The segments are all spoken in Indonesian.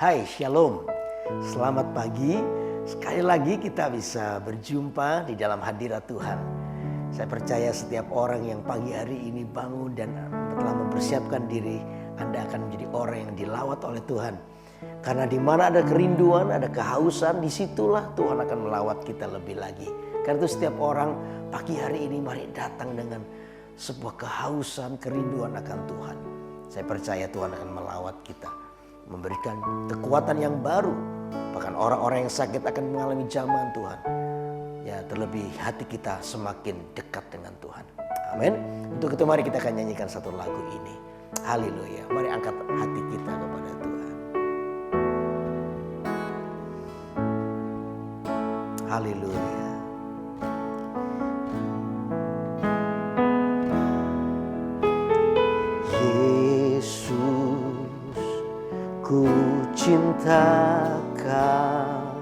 Hai, Shalom. Selamat pagi. Sekali lagi kita bisa berjumpa di dalam hadirat Tuhan. Saya percaya setiap orang yang pagi hari ini bangun dan telah mempersiapkan diri, Anda akan menjadi orang yang dilawat oleh Tuhan. Karena di mana ada kerinduan, ada kehausan, disitulah Tuhan akan melawat kita lebih lagi. Karena itu setiap orang pagi hari ini mari datang dengan sebuah kehausan, kerinduan akan Tuhan. Saya percaya Tuhan akan melawat kita, memberikan kekuatan yang baru. Bahkan orang-orang yang sakit akan mengalami jamah Tuhan. Ya, terlebih hati kita semakin dekat dengan Tuhan. Amin. Untuk itu mari kita akan nyanyikan satu lagu ini. Haleluya. Mari angkat hati kita kepada Tuhan. Haleluya. Yesus, ku cinta Kau,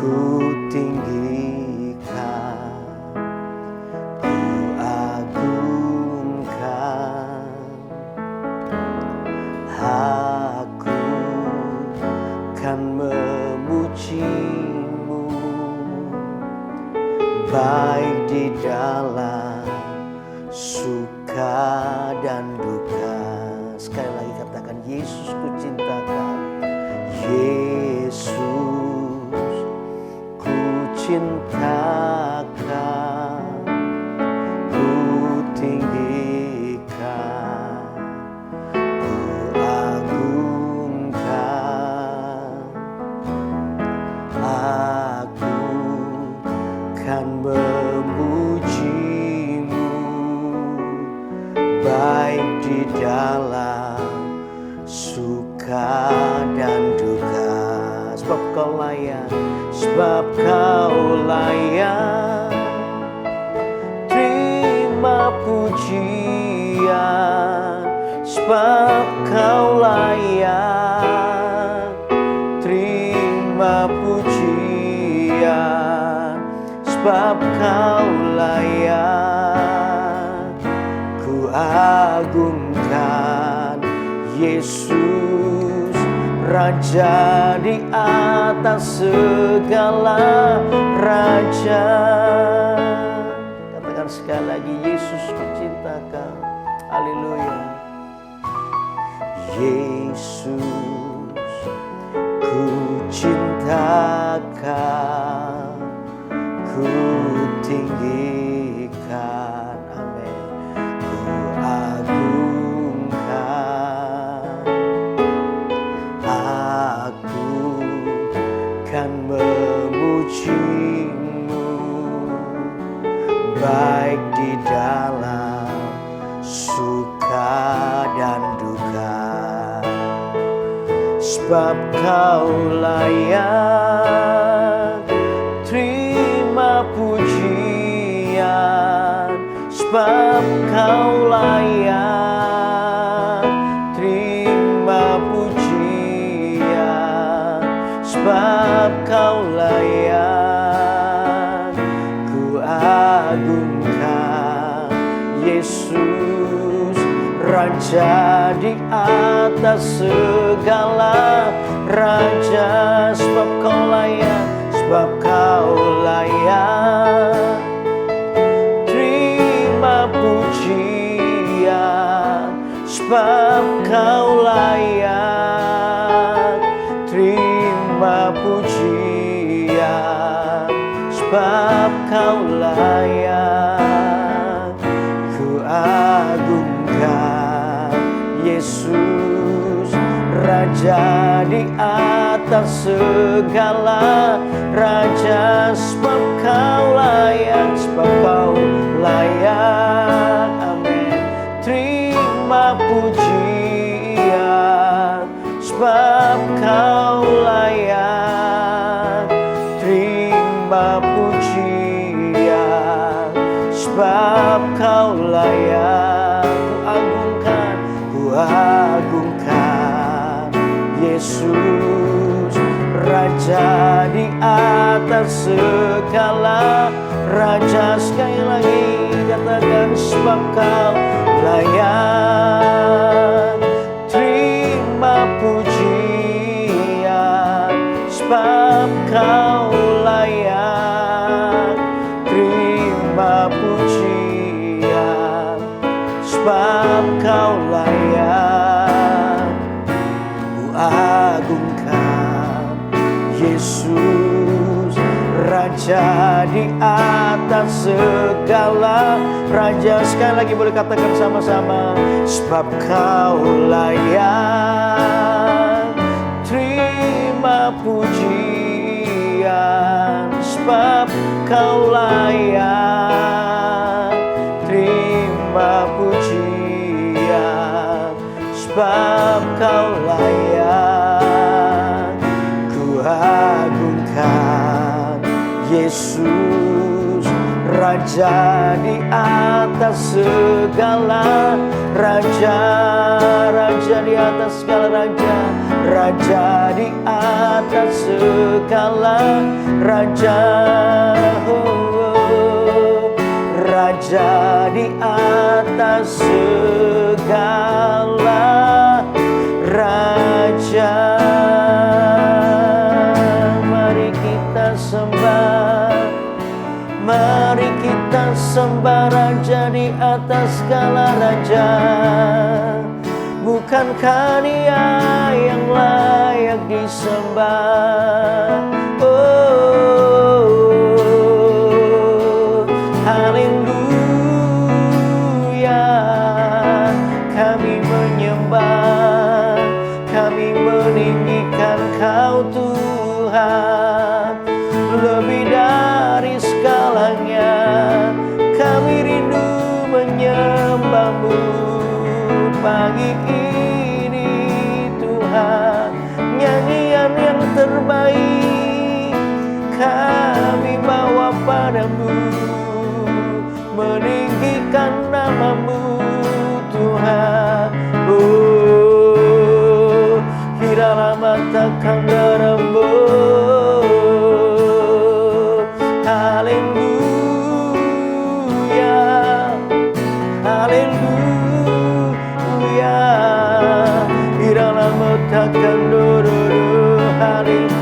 ku tinggikan, ku agungkan. Aku kan memuji-Mu, baik di dalam suka dan duka. Sekali lagi katakan, Yesus ku cinta Kau. Yesus, ku cinta Kau, ku tinggikan, ku agungkan. Aku kan memuji-Mu, baik di dalam suka dan duka. Sebab Kau layak, sebab Kau layak terima pujian. Sebab Kau layak terima pujian. Sebab Kau layak ku agungkan. Yesus, Raja di atas segala raja. Katakan sekali lagi, Yesus ku cinta Kau. Haleluya. Yesus, ku cinta Kau, ku tinggikan. Amin. Ku agungkan. Aku kan memuji-Mu, baik di dalam suka dan duka. Sebab Kau layak terima pujian. Sebab Kau layak terima pujian. Sebab Kau layak ku agungkan. Yesus, Raja di atas segala raja. Sebab Kau layak, sebab Kau layak terima pujian. Sebab Kau layak terima pujian. Sebab Kau layak ku agungkan. Yesus, Raja di atas segala raja. Sebab Kau layak, sebab Kau layak, amin, terima pujian. Sebab Kau layak terima pujian. Sebab Kau layak ku agungkan. Yesus, Raja di atas segala raja. Sekali lagi katakan, sebab Kau layak terima pujian. Kau layak terima pujian, sebab Kau layak ku agungkan. Yesus Raja di atas segala raja. Sekali lagi boleh katakan sama-sama, sebab Kau layak terima pujian, sebab Kau layak terima pujian, sebab Kau layak ku agungkan. Yesus Raja di atas segala raja, Raja di atas segala raja, Raja di atas segala raja, Raja di atas segala raja. Mari kita sembah, mari kita sembah Raja di atas segala raja. Bukankah Dia yang layak disembah? Oh, haleluya. Kami menyembah, kami meninggikan Kau Tuhan, lebih dari segalanya. Kami rindu menyembah-Mu pagi ini Tuhan. Nyanyian yang terbaik kami bawa padamu, meninggikan nama-Mu Tuhan. Oh, hirala mata kandaramu. Haleluya, haleluya. Hirala mata kandaramu. Haleluya.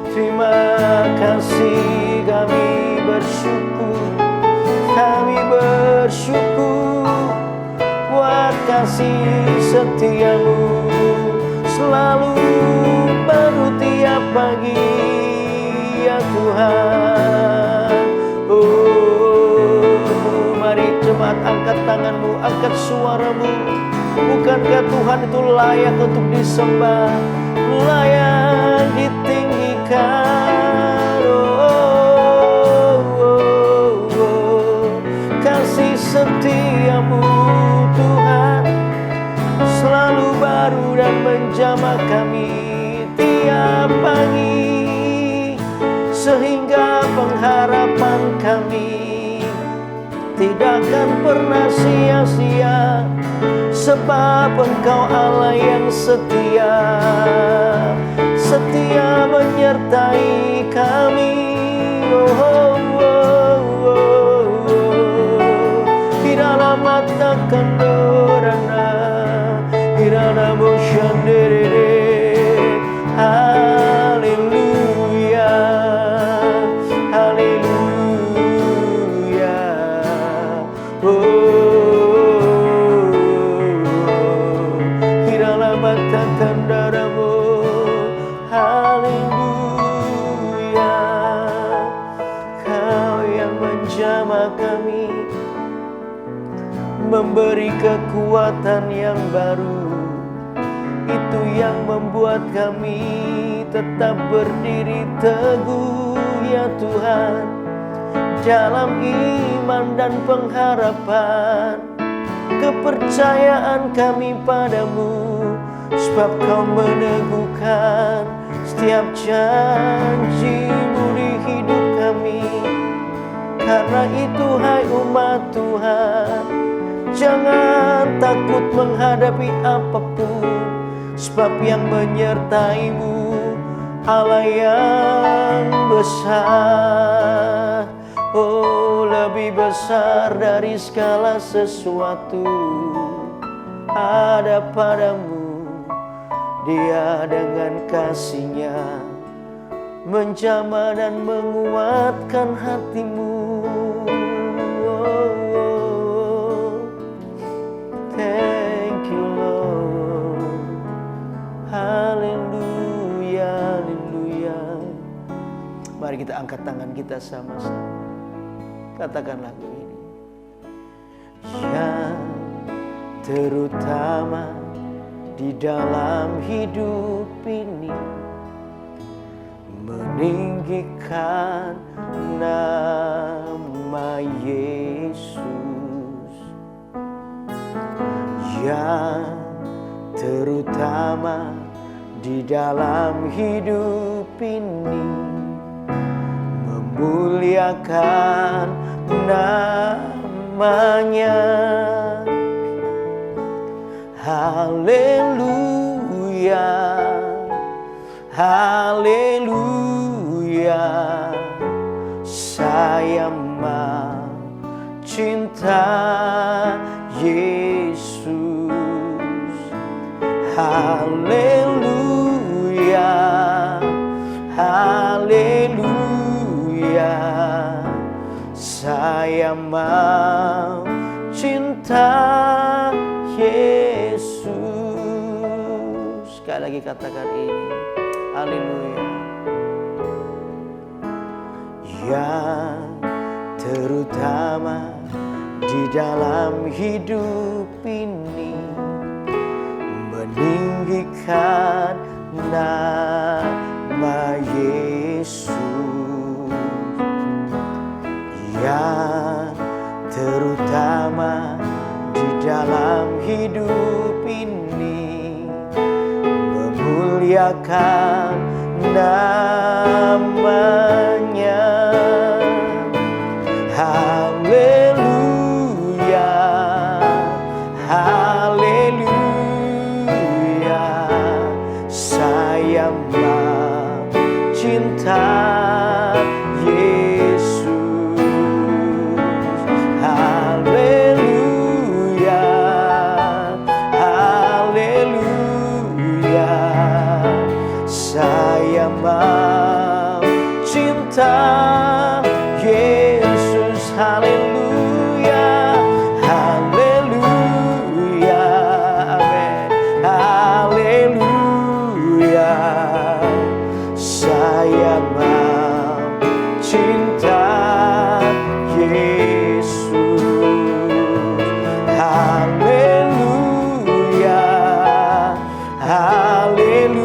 Terima kasih, kami bersyukur, kami bersyukur buat kasih setia-Mu selalu baru tiap pagi ya Tuhan. Oh, mari jemaat angkat tanganmu, angkat suaramu. Bukankah Tuhan itu layak untuk disembah, layak ditinggikan? Kasih setia-Mu Tuhan selalu baru dan menjamah kami tiap pagi, sehingga pengharapan kami tidak akan pernah sia-sia, sebab Engkau Allah yang setia, setia menyertai kami. Hirana mata kandorana, hirana moshandere. Haleluya, haleluya. Oh, hirana mata kandaramu. Haleluya. Kau yang menjamah kami, memberi kekuatan yang baru. Itu yang membuat kami tetap berdiri teguh ya Tuhan, dalam iman dan pengharapan. Kepercayaan kami padamu, sebab Kau meneguhkan setiap janji-Mu di hidup kami. Karena itu hai umat Tuhan, jangan takut menghadapi apapun, sebab yang menyertai-Mu Allah yang besar. Oh, lebih besar dari segala sesuatu ada padamu. Dia dengan kasih-Nya menjamah dan menguatkan hatimu. Thank you Lord. Haleluya, haleluya. Mari kita angkat tangan kita sama-sama. Katakan lagu ini. Yang terutama di dalam hidup ini, meninggikan nama Yesus. Yang terutama di dalam hidup ini, memuliakan namanya. Haleluya, haleluya. Saya mau cinta Yesus. Haleluya, haleluya. Saya mau cinta Yesus. Sekali lagi katakan ini. Haleluya. Yang terutama di dalam hidup ini, meninggikan nama Yesus. Yang terutama di dalam hidup ini, memuliakan namanya. Haleluya, haleluya. Saya mau cinta Yesus. Haleluya, haleluya. Saya mau cinta Yesus. Haleluya, haleluya, amin. Haleluya. Saya mau cinta Yesus. Haleluya, haleluya.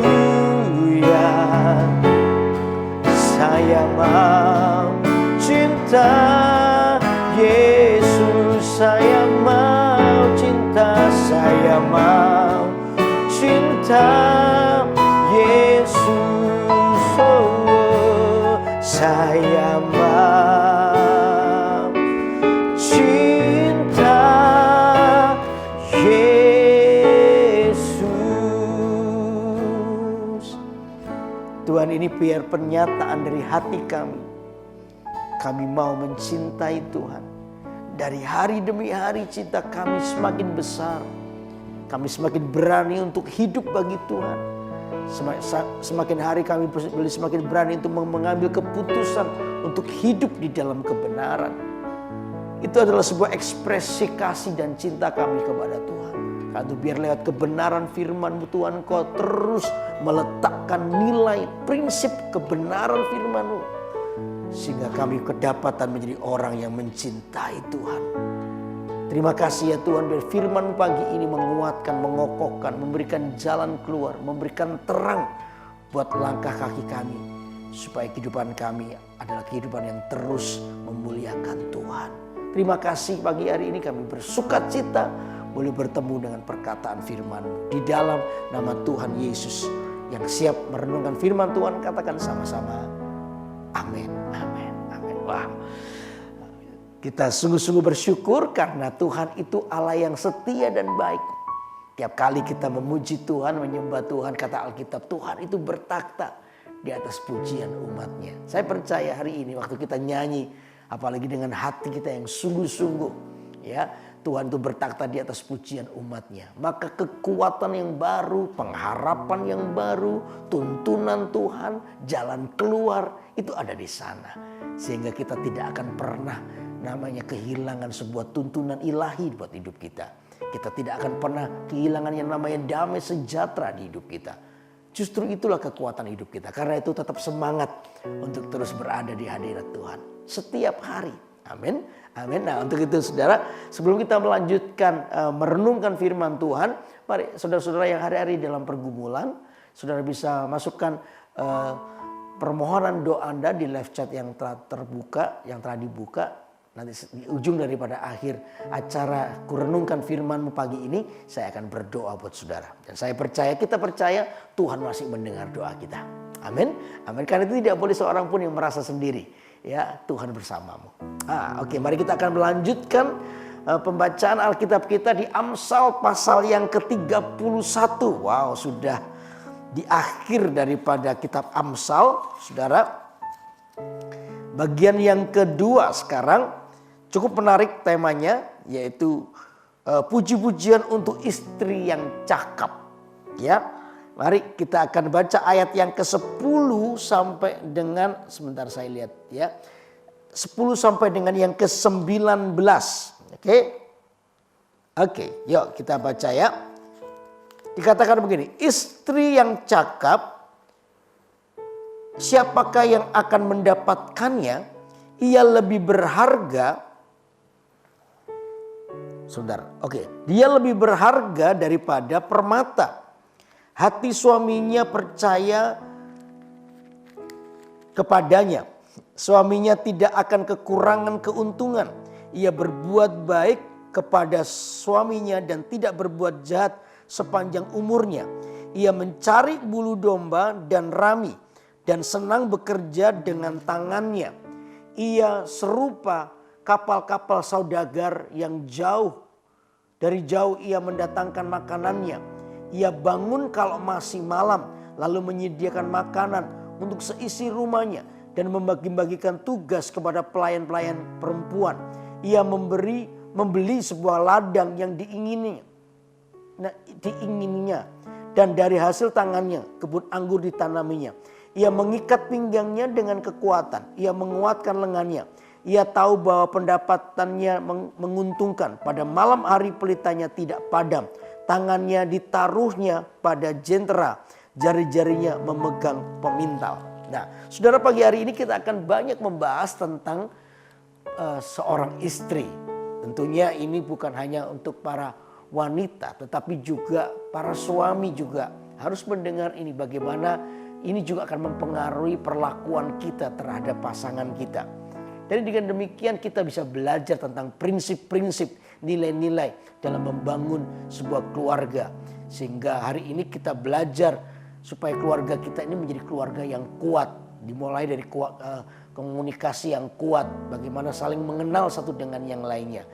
Saya mau cinta Yesus. Saya mau cinta, saya mau cinta Yesus. Oh, saya mau cinta Yesus. Tuhan, ini biar pernyataan dari hati kami. Kami mau mencintai Tuhan. Dari hari demi hari cinta kami semakin besar. Kami semakin berani untuk hidup bagi Tuhan. Semakin hari kami semakin berani untuk mengambil keputusan untuk hidup di dalam kebenaran. Itu adalah sebuah ekspresi kasih dan cinta kami kepada Tuhan. Karena biar lewat kebenaran firman-Mu Tuhan, Kau terus meletakkan nilai prinsip kebenaran firman-Mu, sehingga kami kedapatan menjadi orang yang mencintai Tuhan. Terima kasih ya Tuhan, biar firman pagi ini menguatkan, mengokohkan, memberikan jalan keluar, memberikan terang buat langkah kaki kami, supaya kehidupan kami adalah kehidupan yang terus memuliakan Tuhan. Terima kasih pagi hari ini kami bersukacita boleh bertemu dengan perkataan firman-Mu. Di dalam nama Tuhan Yesus yang siap merenungkan firman Tuhan, katakan sama-sama amin, amin, amin. Wah, kita sungguh-sungguh bersyukur karena Tuhan itu Allah yang setia dan baik. Tiap kali kita memuji Tuhan, menyembah Tuhan, kata Alkitab, Tuhan itu bertakhta di atas pujian umatnya. Saya percaya hari ini waktu kita nyanyi, apalagi dengan hati kita yang sungguh-sungguh, ya, Tuhan itu bertakhta di atas pujian umatnya. Maka kekuatan yang baru, pengharapan yang baru, tuntunan Tuhan, jalan keluar itu ada di sana. Sehingga kita tidak akan pernah namanya kehilangan sebuah tuntunan ilahi buat hidup kita. Kita tidak akan pernah kehilangan yang namanya damai sejahtera di hidup kita. Justru itulah kekuatan hidup kita. Karena itu tetap semangat untuk terus berada di hadirat Tuhan setiap hari. Amin. Amin. Nah, untuk itu saudara, sebelum kita melanjutkan merenungkan firman Tuhan, mari saudara-saudara yang hari-hari dalam pergumulan, saudara bisa masukkan permohonan doa Anda di live chat yang telah terbuka, yang telah dibuka. Nanti di ujung daripada akhir acara kurenungkan firman-Mu pagi ini, saya akan berdoa buat saudara. Dan saya percaya, kita percaya Tuhan masih mendengar doa kita. Amin. Amin. Karena itu tidak boleh seorang pun yang merasa sendiri. Ya, Tuhan bersamamu. Oke, mari kita akan melanjutkan pembacaan Alkitab kita di Amsal pasal yang ke-31. Wow, sudah di akhir daripada kitab Amsal, saudara. Bagian yang kedua sekarang cukup menarik temanya, yaitu puji-pujian untuk istri yang cakap. Ya, mari kita akan baca ayat yang ke-10 sampai dengan, sebentar saya lihat ya, 10 sampai dengan yang ke-19. Oke, yuk kita baca ya. Dikatakan begini, istri yang cakap, siapakah yang akan mendapatkannya? Ia lebih berharga. Saudara, dia lebih berharga daripada permata. Hati suaminya percaya kepadanya. Suaminya tidak akan kekurangan keuntungan. Ia berbuat baik kepada suaminya dan tidak berbuat jahat sepanjang umurnya. Ia mencari bulu domba dan rami dan senang bekerja dengan tangannya. Ia serupa kapal-kapal saudagar yang jauh. Dari jauh ia mendatangkan makanannya. Ia bangun kalau masih malam, lalu menyediakan makanan untuk seisi rumahnya dan membagi-bagikan tugas kepada pelayan-pelayan perempuan. Ia membeli sebuah ladang yang diingininya dan dari hasil tangannya kebun anggur ditanaminya. Ia mengikat pinggangnya dengan kekuatan, ia menguatkan lengannya. Ia tahu bahwa pendapatannya menguntungkan. Pada malam hari pelitanya tidak padam. Tangannya ditaruhnya pada jentera. Jari-jarinya memegang pemintal. Nah, saudara, pagi hari ini kita akan banyak membahas tentang seorang istri. Tentunya ini bukan hanya untuk para wanita, tetapi juga para suami juga harus mendengar ini. Bagaimana ini juga akan mempengaruhi perlakuan kita terhadap pasangan kita. Dan dengan demikian kita bisa belajar tentang prinsip-prinsip, nilai-nilai dalam membangun sebuah keluarga. Sehingga hari ini kita belajar supaya keluarga kita ini menjadi keluarga yang kuat. Dimulai dari komunikasi yang kuat, bagaimana saling mengenal satu dengan yang lainnya.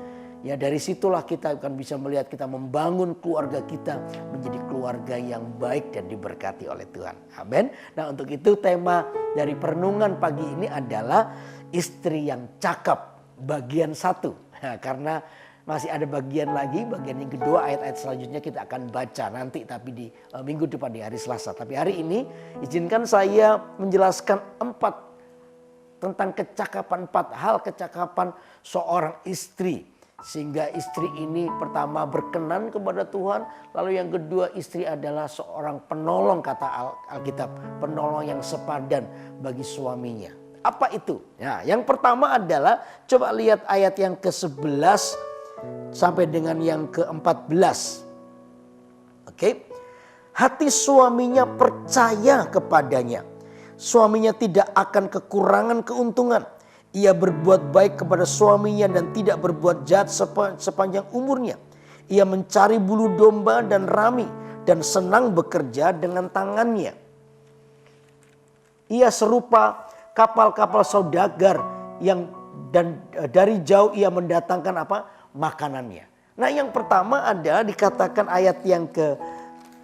Ya, dari situlah kita akan bisa melihat kita membangun keluarga kita menjadi keluarga yang baik dan diberkati oleh Tuhan. Amin. Nah, untuk itu tema dari perenungan pagi ini adalah istri yang cakap bagian 1. Nah, karena masih ada bagian lagi, bagian yang kedua, ayat-ayat selanjutnya kita akan baca nanti, tapi di minggu depan di hari Selasa. Tapi hari ini izinkan saya menjelaskan 4 tentang kecakapan, 4 hal kecakapan seorang istri. Sehingga istri ini pertama berkenan kepada Tuhan. Lalu yang kedua, istri adalah seorang penolong, kata Alkitab. Penolong yang sepadan bagi suaminya. Apa itu? Nah, yang pertama adalah coba lihat ayat yang ke-11 sampai dengan yang ke-14. Hati suaminya percaya kepadanya. Suaminya tidak akan kekurangan keuntungan. Ia berbuat baik kepada suaminya dan tidak berbuat jahat sepanjang umurnya. Ia mencari bulu domba dan rami dan senang bekerja dengan tangannya. Ia serupa kapal-kapal saudagar dan dari jauh ia mendatangkan makanannya. Nah, yang pertama ada dikatakan ayat yang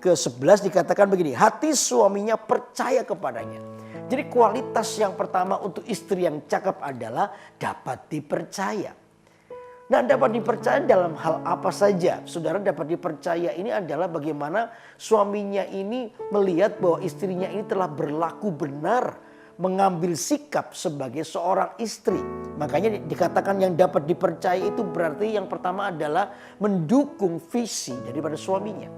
ke-11 dikatakan begini, hati suaminya percaya kepadanya. Jadi kualitas yang pertama untuk istri yang cakap adalah dapat dipercaya. Nah, dapat dipercaya dalam hal apa saja. Saudara dapat dipercaya ini adalah bagaimana suaminya ini melihat bahwa istrinya ini telah berlaku benar, mengambil sikap sebagai seorang istri. Makanya dikatakan yang dapat dipercaya itu berarti yang pertama adalah mendukung visi daripada suaminya.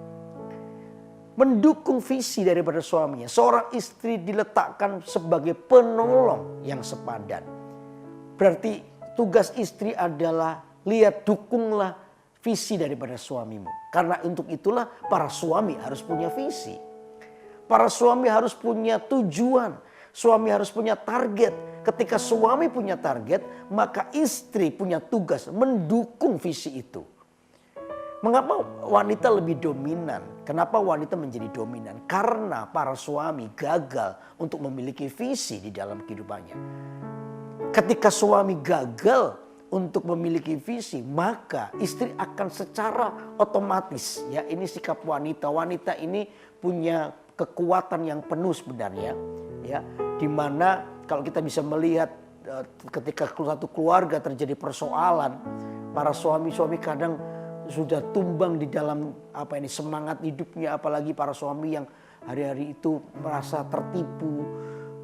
Mendukung visi daripada suaminya. Seorang istri diletakkan sebagai penolong yang sepadan. Berarti tugas istri adalah lihat, dukunglah visi daripada suamimu. Karena untuk itulah para suami harus punya visi. Para suami harus punya tujuan. Suami harus punya target. Ketika suami punya target, maka istri punya tugas mendukung visi itu. Mengapa wanita lebih dominan? Kenapa wanita menjadi dominan? Karena para suami gagal untuk memiliki visi di dalam kehidupannya. Ketika suami gagal untuk memiliki visi, maka istri akan secara otomatis, ya ini sikap wanita. Wanita ini punya kekuatan yang penuh sebenarnya, ya, dimana kalau kita bisa melihat ketika satu keluarga terjadi persoalan, para suami-suami kadang sudah tumbang di dalam semangat hidupnya, apalagi para suami yang hari-hari itu merasa tertipu,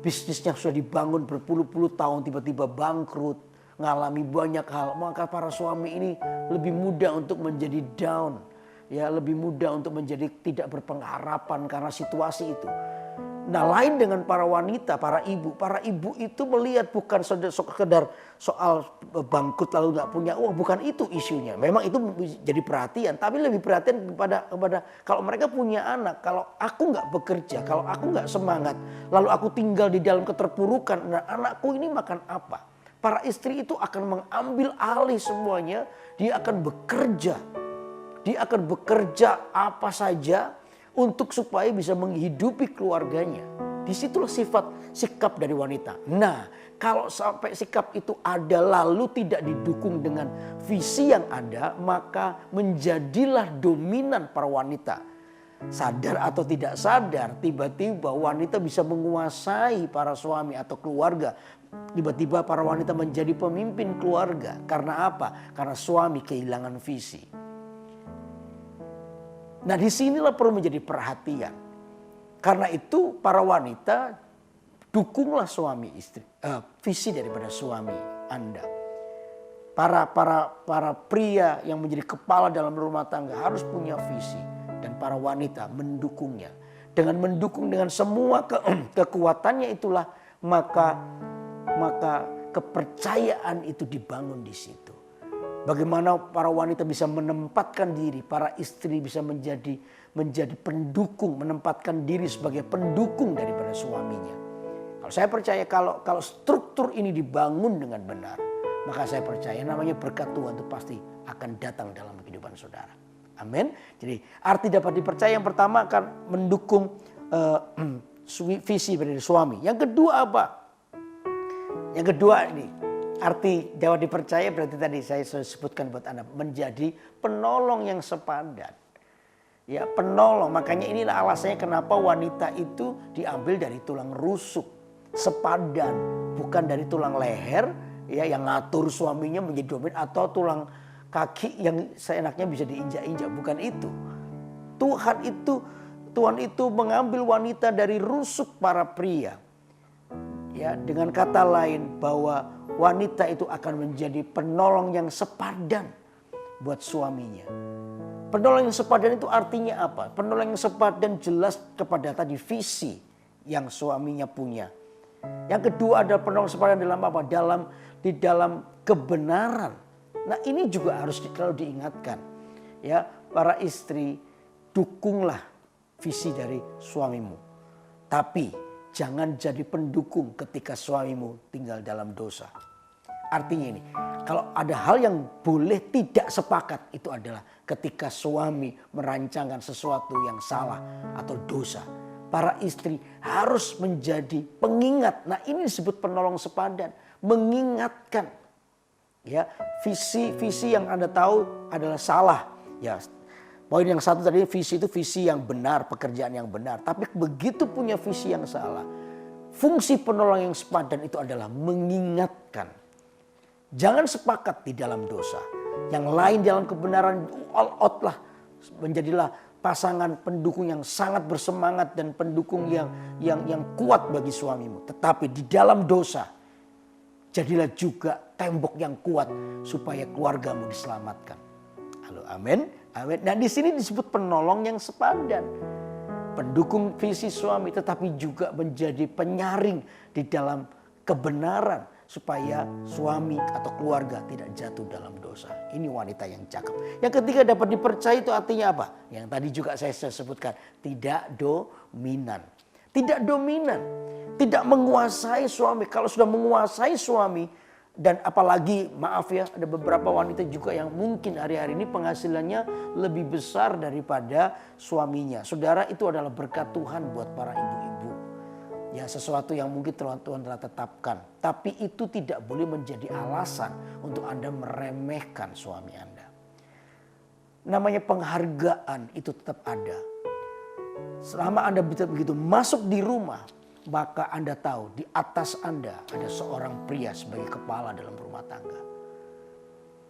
bisnisnya sudah dibangun berpuluh-puluh tahun tiba-tiba bangkrut, ngalami banyak hal, maka para suami ini lebih mudah untuk menjadi down, ya lebih mudah untuk menjadi tidak berpengharapan karena situasi itu. Nah, lain dengan para wanita, para ibu itu melihat bukan sekedar soal bangkrut lalu nggak punya uang, bukan itu isunya. Memang itu jadi perhatian, tapi lebih perhatian kepada kalau mereka punya anak, kalau aku nggak bekerja, kalau aku nggak semangat, lalu aku tinggal di dalam keterpurukan, nah anakku ini makan apa? Para istri itu akan mengambil alih semuanya, dia akan bekerja. Dia akan bekerja apa saja untuk supaya bisa menghidupi keluarganya. Disitulah sikap dari wanita. Nah, kalau sampai sikap itu ada lalu tidak didukung dengan visi yang ada, maka menjadilah dominan para wanita. Sadar atau tidak sadar, tiba-tiba wanita bisa menguasai para suami atau keluarga. Tiba-tiba para wanita menjadi pemimpin keluarga. Karena apa? Karena suami kehilangan visi. Nah, disinilah perlu menjadi perhatian. Karena itu para wanita dukunglah suami istri, visi daripada suami Anda. Para pria yang menjadi kepala dalam rumah tangga harus punya visi dan para wanita mendukungnya. Dengan mendukung dengan semua kekuatannya itulah maka kepercayaan itu dibangun di situ. Bagaimana para wanita bisa menempatkan diri, para istri bisa menjadi pendukung, menempatkan diri sebagai pendukung daripada suaminya. Kalau saya percaya kalau struktur ini dibangun dengan benar, maka saya percaya namanya berkat Tuhan itu pasti akan datang dalam kehidupan saudara. Amin. Jadi arti dapat dipercaya yang pertama akan mendukung visi dari suami. Yang kedua apa? Yang kedua ini. Arti dapat dipercaya berarti tadi saya sudah sebutkan buat Anda. Menjadi penolong yang sepadan. Ya, penolong. Makanya inilah alasannya kenapa wanita itu diambil dari tulang rusuk. Sepadan. Bukan dari tulang leher. Ya, yang ngatur suaminya menjadi dominan. Atau tulang kaki yang seenaknya bisa diinjak-injak. Bukan itu. Tuhan itu mengambil wanita dari rusuk para pria. Ya, dengan kata lain bahwa wanita itu akan menjadi penolong yang sepadan buat suaminya. Penolong yang sepadan itu artinya apa? Penolong yang sepadan jelas kepada tadi visi yang suaminya punya. Yang kedua adalah penolong sepadan dalam apa? Di dalam kebenaran. Nah, ini juga harus selalu diingatkan. Ya, para istri, dukunglah visi dari suamimu. Tapi jangan jadi pendukung ketika suamimu tinggal dalam dosa. Artinya ini, kalau ada hal yang boleh tidak sepakat itu adalah ketika suami merancangkan sesuatu yang salah atau dosa. Para istri harus menjadi pengingat. Nah, ini disebut penolong sepadan. Mengingatkan. Ya, visi yang Anda tahu adalah salah. Ya, poin yang satu tadi visi itu visi yang benar, pekerjaan yang benar. Tapi begitu punya visi yang salah, fungsi penolong yang sepadan itu adalah mengingatkan. Jangan sepakat di dalam dosa. Yang lain dalam kebenaran, all out lah. Menjadilah pasangan pendukung yang sangat bersemangat dan pendukung yang kuat bagi suamimu. Tetapi di dalam dosa, jadilah juga tembok yang kuat supaya keluargamu diselamatkan. Halo, amin. Amin. Nah, di sini disebut penolong yang sepadan. Pendukung visi suami tetapi juga menjadi penyaring di dalam kebenaran supaya suami atau keluarga tidak jatuh dalam dosa. Ini wanita yang cakep. Yang ketiga, dapat dipercaya itu artinya apa? Yang tadi juga saya sebutkan, tidak dominan. Tidak dominan, tidak menguasai suami. Kalau sudah menguasai suami, dan apalagi maaf ya, ada beberapa wanita juga yang mungkin hari-hari ini penghasilannya lebih besar daripada suaminya. Saudara, itu adalah berkat Tuhan buat para ibu-ibu. Ya, sesuatu yang mungkin Tuhan telah tetapkan. Tapi itu tidak boleh menjadi alasan untuk Anda meremehkan suami Anda. Namanya penghargaan itu tetap ada. Selama Anda begitu masuk di rumah, maka Anda tahu di atas Anda ada seorang pria sebagai kepala dalam rumah tangga.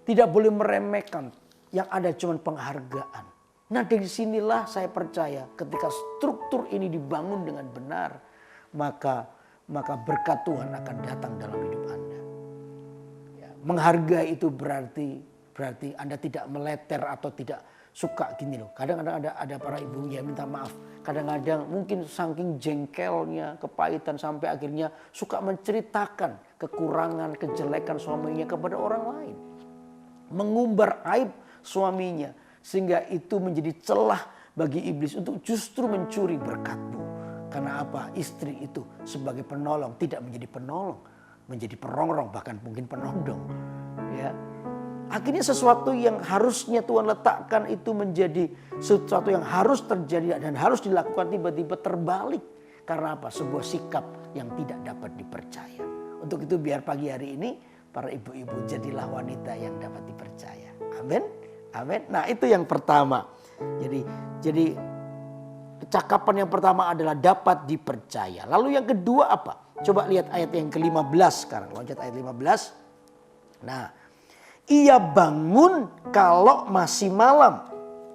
Tidak boleh meremehkan, yang ada cuma penghargaan. Nah, dari sinilah saya percaya ketika struktur ini dibangun dengan benar, maka berkat Tuhan akan datang dalam hidup Anda. Ya, menghargai itu berarti Anda tidak meleter atau tidak suka gini loh. Kadang-kadang ada para ibu ya minta maaf. Kadang-kadang mungkin saking jengkelnya, kepahitan sampai akhirnya suka menceritakan kekurangan, kejelekan suaminya kepada orang lain. Mengumbar aib suaminya. Sehingga itu menjadi celah bagi iblis untuk justru mencuri berkatmu. Karena apa? Istri itu sebagai penolong tidak menjadi penolong. Menjadi perongrong, bahkan mungkin penodong. Ya. Akhirnya sesuatu yang harusnya Tuhan letakkan itu menjadi sesuatu yang harus terjadi dan harus dilakukan tiba-tiba terbalik. Karena apa? Sebuah sikap yang tidak dapat dipercaya. Untuk itu biar pagi hari ini para ibu-ibu jadilah wanita yang dapat dipercaya. Amin. Amin. Nah, itu yang pertama. Jadi kecakapan yang pertama adalah dapat dipercaya. Lalu yang kedua apa? Coba lihat ayat yang ke-15 sekarang. Loncat ayat 15. Nah, ia bangun kalau masih malam.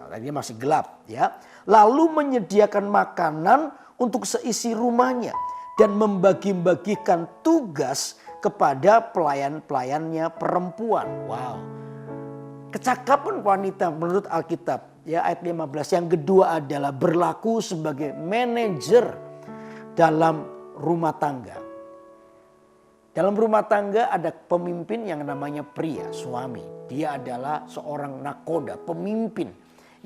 Tadinya masih gelap ya. Lalu menyediakan makanan untuk seisi rumahnya. Dan membagi-bagikan tugas kepada pelayan-pelayannya perempuan. Wow. Kecakapan wanita menurut Alkitab ya ayat 15. Yang kedua adalah berlaku sebagai manajer dalam rumah tangga. Dalam rumah tangga ada pemimpin yang namanya pria, suami. Dia adalah seorang nakoda, pemimpin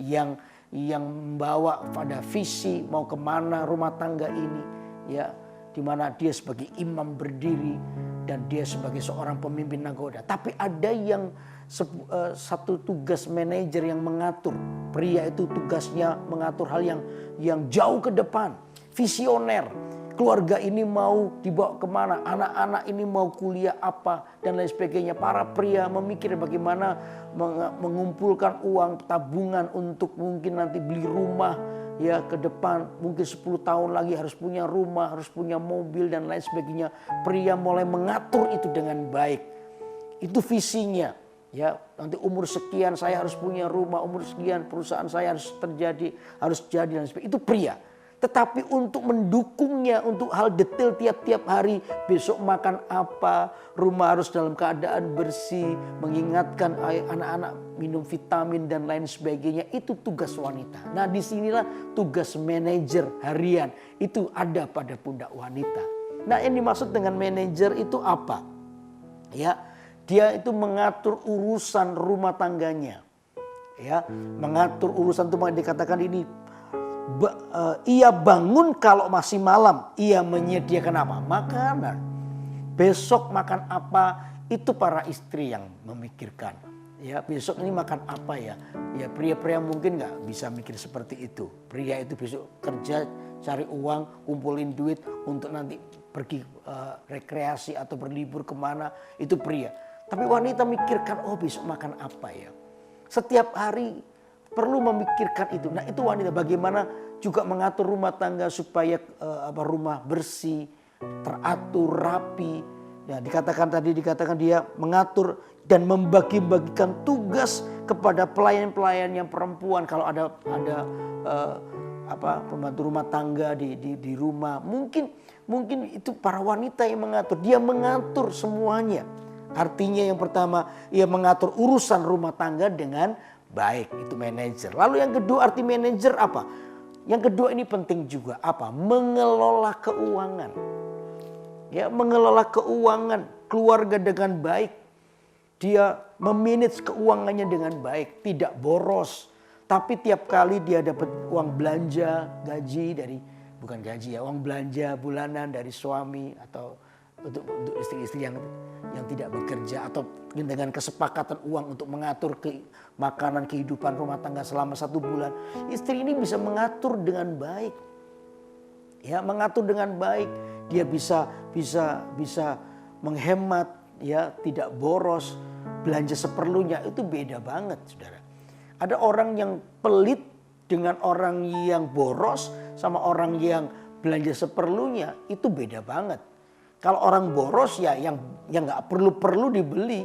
yang membawa pada visi mau kemana rumah tangga ini. Ya, di mana dia sebagai imam berdiri dan dia sebagai seorang pemimpin nakoda. Tapi ada yang satu tugas manajer yang mengatur. Pria itu tugasnya mengatur hal yang jauh ke depan, visioner. Keluarga ini mau dibawa kemana, anak-anak ini mau kuliah apa dan lain sebagainya. Para pria memikir bagaimana mengumpulkan uang tabungan untuk mungkin nanti beli rumah ya ke depan. Mungkin 10 tahun lagi harus punya rumah, harus punya mobil dan lain sebagainya. Pria mulai mengatur itu dengan baik. Itu visinya. Ya, nanti umur sekian saya harus punya rumah, umur sekian perusahaan saya harus jadi dan sebagainya. Itu pria. Tetapi untuk mendukungnya untuk hal detail tiap-tiap hari, besok makan apa, rumah harus dalam keadaan bersih, mengingatkan anak-anak minum vitamin dan lain sebagainya, itu tugas wanita. Nah, disinilah tugas manajer harian itu ada pada pundak wanita. Nah, yang dimaksud dengan manajer itu apa? Ya, dia itu mengatur urusan rumah tangganya. Ya, mengatur urusan itu dikatakan ini. Ia bangun kalau masih malam. Ia menyediakan apa? Makanan. Besok makan apa? Itu para istri yang memikirkan. Ya, besok ini makan apa ya? Ya, pria-pria mungkin nggak bisa mikir seperti itu. Pria itu besok kerja, cari uang, kumpulin duit untuk nanti pergi rekreasi atau berlibur kemana. Itu pria. Tapi wanita mikirkan, oh besok makan apa ya? Setiap hari perlu memikirkan itu. Nah, itu wanita bagaimana juga mengatur rumah tangga supaya rumah bersih, teratur, rapi. Ya, dikatakan dia mengatur dan membagi-bagikan tugas kepada pelayan-pelayan yang perempuan. Kalau ada pembantu rumah tangga di rumah, mungkin itu para wanita yang mengatur. Dia mengatur semuanya. Artinya yang pertama, ia mengatur urusan rumah tangga dengan baik, itu manajer. Lalu yang kedua, arti manajer apa? Yang kedua ini penting juga, apa? Mengelola keuangan. Ya, mengelola keuangan keluarga dengan baik. Dia memanage keuangannya dengan baik, tidak boros. Tapi tiap kali dia dapat uang belanja, uang belanja bulanan dari suami atau untuk istri-istri yang tidak bekerja, atau dengan kesepakatan uang untuk mengatur makanan kehidupan rumah tangga selama 1 bulan. Istri ini bisa mengatur dengan baik. Ya, mengatur dengan baik. Dia bisa menghemat, ya, tidak boros, belanja seperlunya. Itu beda banget, saudara. Ada orang yang pelit dengan orang yang boros sama orang yang belanja seperlunya, itu beda banget. Kalau orang boros ya yang nggak perlu dibeli,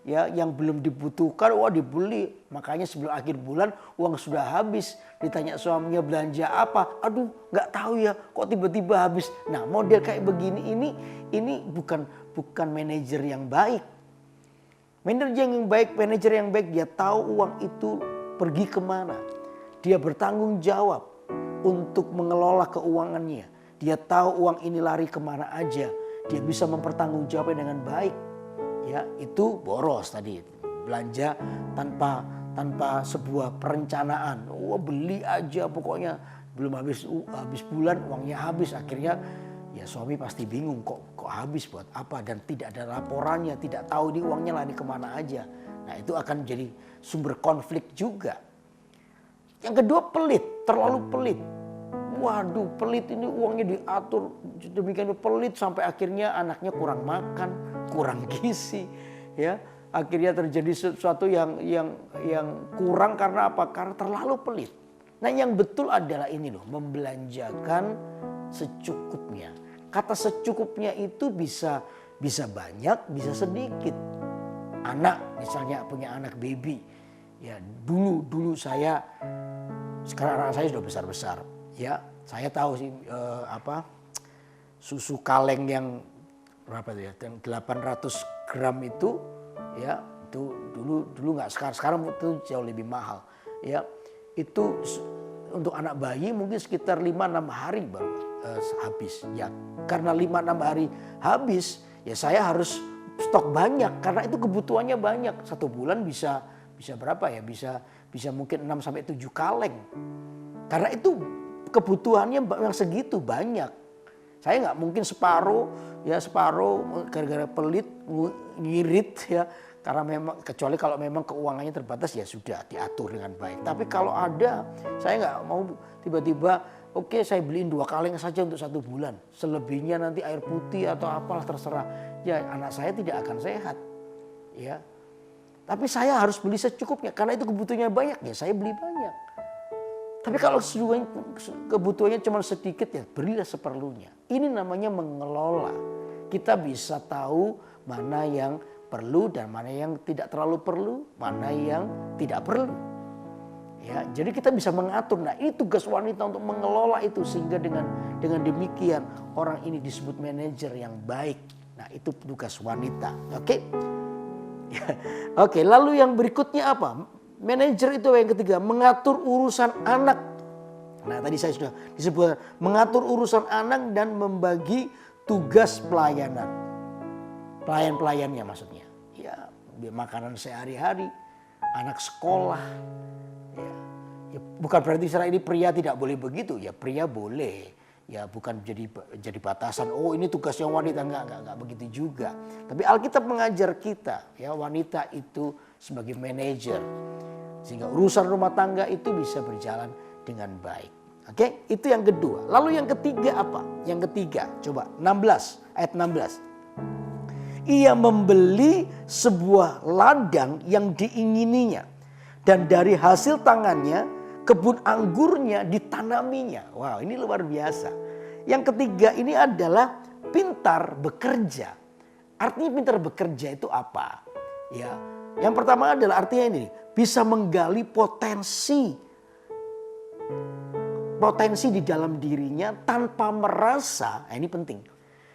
ya yang belum dibutuhkan dibeli. Makanya sebelum akhir bulan uang sudah habis. Ditanya suaminya belanja apa, aduh nggak tahu ya, kok tiba-tiba habis. Nah, model kayak begini ini bukan manajer yang baik. Manajer yang baik dia tahu uang itu pergi kemana. Dia bertanggung jawab untuk mengelola keuangannya. Dia tahu uang ini lari kemana aja. Dia bisa mempertanggungjawabnya dengan baik. Ya, itu boros tadi. Belanja tanpa sebuah perencanaan. Beli aja pokoknya, belum habis bulan uangnya habis. Akhirnya ya suami pasti bingung, kok habis buat apa, dan tidak ada laporannya, tidak tahu di uangnya lari kemana aja. Nah, itu akan jadi sumber konflik juga. Yang kedua, pelit, terlalu pelit. Waduh, pelit ini uangnya diatur demikian pelit sampai akhirnya anaknya kurang makan, kurang gizi, ya. Akhirnya terjadi sesuatu yang kurang karena apa? Karena terlalu pelit. Nah, yang betul adalah ini loh, membelanjakan secukupnya. Kata secukupnya itu bisa banyak, bisa sedikit. Anak misalnya punya anak baby. Ya, dulu saya, sekarang anak saya sudah besar-besar. Ya, saya tahu sih susu kaleng yang berapa itu ya, 800 gram itu, ya itu dulu nggak, sekarang itu jauh lebih mahal. Ya, itu untuk anak bayi mungkin sekitar 5-6 hari baru habis. Ya, karena 5-6 hari habis, ya saya harus stok banyak karena itu kebutuhannya banyak. 1 bulan bisa berapa ya? Bisa mungkin 6-7 kaleng. Karena itu kebutuhannya yang segitu banyak. Saya nggak mungkin separuh gara-gara pelit ngirit ya, karena memang kecuali kalau memang keuangannya terbatas ya sudah diatur dengan baik. Tapi kalau ada, saya nggak mau tiba-tiba oke, saya beliin 2 kaleng saja untuk 1 bulan. Selebihnya nanti air putih atau apalah terserah. Ya, anak saya tidak akan sehat. Ya. Tapi saya harus beli secukupnya karena itu kebutuhannya banyak, ya saya beli banyak. Tapi kalau kebutuhannya cuma sedikit, ya berilah seperlunya. Ini namanya mengelola. Kita bisa tahu mana yang perlu dan mana yang tidak terlalu perlu, mana yang tidak perlu. Ya, jadi kita bisa mengatur. Nah, ini tugas wanita untuk mengelola itu, sehingga dengan demikian orang ini disebut manajer yang baik. Nah, itu tugas wanita. Oke? Oke, lalu yang berikutnya apa? Manajer itu yang ketiga, mengatur urusan anak. Nah, tadi saya sudah disebut mengatur urusan anak dan membagi tugas pelayanan. Pelayan-pelayannya maksudnya. Ya, makanan sehari-hari, anak sekolah. Ya, bukan berarti secara ini pria tidak boleh begitu. Ya, pria boleh. Ya, bukan jadi batasan. Oh, ini tugasnya wanita, enggak begitu juga. Tapi Alkitab mengajar kita, ya, wanita itu sebagai manajer. Sehingga urusan rumah tangga itu bisa berjalan dengan baik. Oke, itu yang kedua. Lalu yang ketiga apa? Yang ketiga, coba 16, ayat 16. Ia membeli sebuah ladang yang diingininya, dan dari hasil tangannya kebun anggurnya ditanaminya. Wow, ini luar biasa. Yang ketiga ini adalah pintar bekerja. Artinya pintar bekerja itu apa? Ya, yang pertama adalah artinya ini, bisa menggali potensi di dalam dirinya tanpa merasa, ini penting.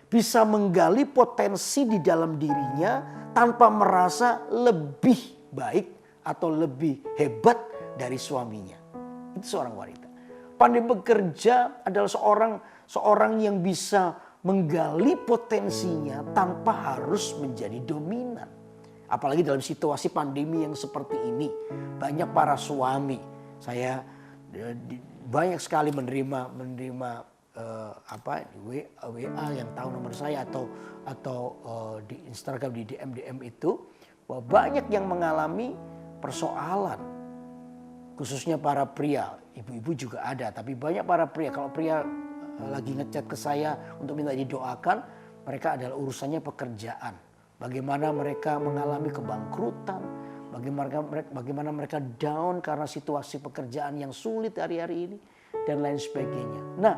Bisa menggali potensi di dalam dirinya tanpa merasa lebih baik atau lebih hebat dari suaminya. Itu seorang wanita. Pandai bekerja adalah seorang yang bisa menggali potensinya tanpa harus menjadi dominan. Apalagi dalam situasi pandemi yang seperti ini. Banyak para suami, saya banyak sekali menerima WA yang tahu nomor saya atau di Instagram di DM itu, bahwa banyak yang mengalami persoalan, khususnya para pria. Ibu-ibu juga ada, tapi banyak para pria. Kalau pria lagi ngechat ke saya untuk minta didoakan, mereka adalah urusannya pekerjaan. Bagaimana mereka mengalami kebangkrutan, bagaimana mereka down karena situasi pekerjaan yang sulit hari-hari ini, dan lain sebagainya. Nah,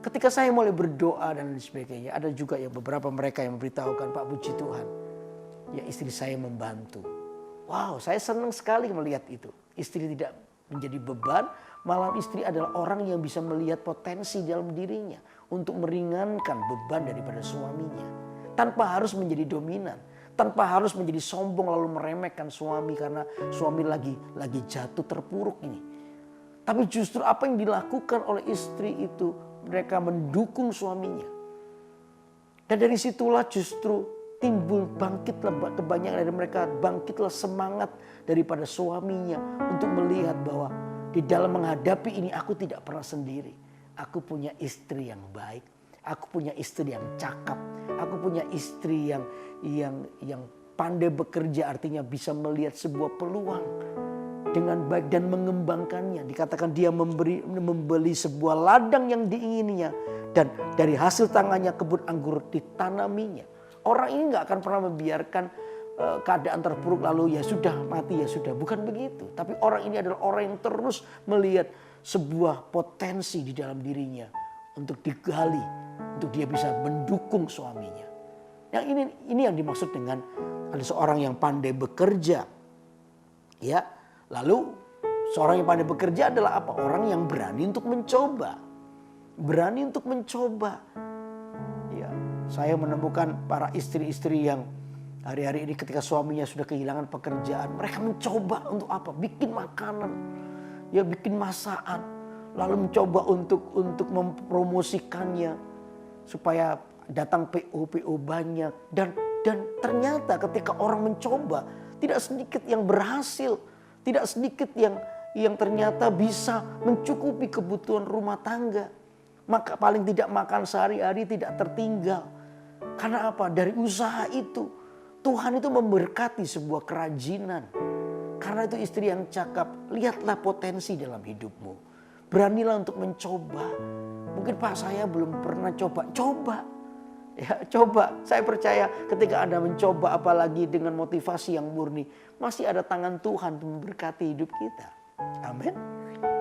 ketika saya mulai berdoa dan lain sebagainya, ada juga yang beberapa mereka yang memberitahukan, Pak, puji Tuhan, ya istri saya membantu. Wow, saya senang sekali melihat itu. Istri tidak menjadi beban, malah istri adalah orang yang bisa melihat potensi dalam dirinya untuk meringankan beban daripada suaminya. Tanpa harus menjadi dominan, tanpa harus menjadi sombong lalu meremehkan suami karena suami lagi jatuh terpuruk ini. Tapi justru apa yang dilakukan oleh istri itu, mereka mendukung suaminya. Dan dari situlah justru timbul bangkitlah kebanyakan dari mereka, bangkitlah semangat daripada suaminya untuk melihat bahwa di dalam menghadapi ini aku tidak pernah sendiri. Aku punya istri yang baik, aku punya istri yang cakap, aku punya istri yang pandai bekerja, artinya bisa melihat sebuah peluang dengan baik dan mengembangkannya. Dikatakan dia membeli sebuah ladang yang diingininya, dan dari hasil tangannya kebun anggur ditanaminya. Orang ini gak akan pernah membiarkan keadaan terpuruk lalu ya sudah mati ya sudah. Bukan begitu. Tapi orang ini adalah orang yang terus melihat sebuah potensi di dalam dirinya untuk digali, untuk dia bisa mendukung suaminya. Yang ini yang dimaksud dengan ada seorang yang pandai bekerja. Ya, lalu seorang yang pandai bekerja adalah apa? Orang yang berani untuk mencoba. Berani untuk mencoba. Ya, saya menemukan para istri-istri yang hari-hari ini ketika suaminya sudah kehilangan pekerjaan, mereka mencoba untuk apa? Bikin makanan, ya bikin masakan, lalu mencoba untuk mempromosikannya supaya datang PO banyak, dan ternyata ketika orang mencoba tidak sedikit yang berhasil, tidak sedikit yang ternyata bisa mencukupi kebutuhan rumah tangga. Maka paling tidak makan sehari-hari tidak tertinggal. Karena apa? Dari usaha itu Tuhan itu memberkati sebuah kerajinan. Karena itu istri yang cakap, lihatlah potensi dalam hidupmu. Beranilah untuk mencoba. Mungkin Pak saya belum pernah coba. Ya, coba. Saya percaya ketika Anda mencoba, apalagi dengan motivasi yang murni, masih ada tangan Tuhan untuk memberkati hidup kita. Amin.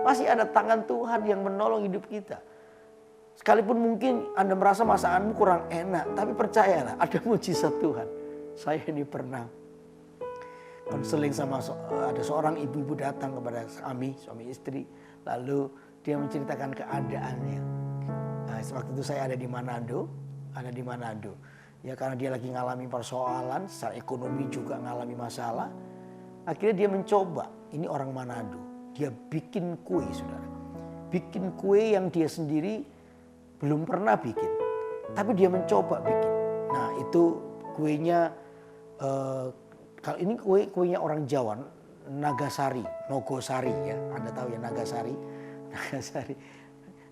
Masih ada tangan Tuhan yang menolong hidup kita. Sekalipun mungkin Anda merasa masakanmu kurang enak, tapi percayalah ada mujizat Tuhan. Saya ini pernah konseling sama ada seorang ibu-ibu datang kepada kami, suami istri, lalu dia menceritakan keadaannya. Nah, waktu itu saya ada di Manado. Ya karena dia lagi ngalami persoalan, secara ekonomi juga ngalami masalah. Akhirnya dia mencoba, ini orang Manado, dia bikin kue, saudara. Bikin kue yang dia sendiri belum pernah bikin, tapi dia mencoba bikin. Nah itu kuenya, kalau ini kuenya orang Jawa, Nagasari, Nogosari ya, Anda tahu ya Nagasari.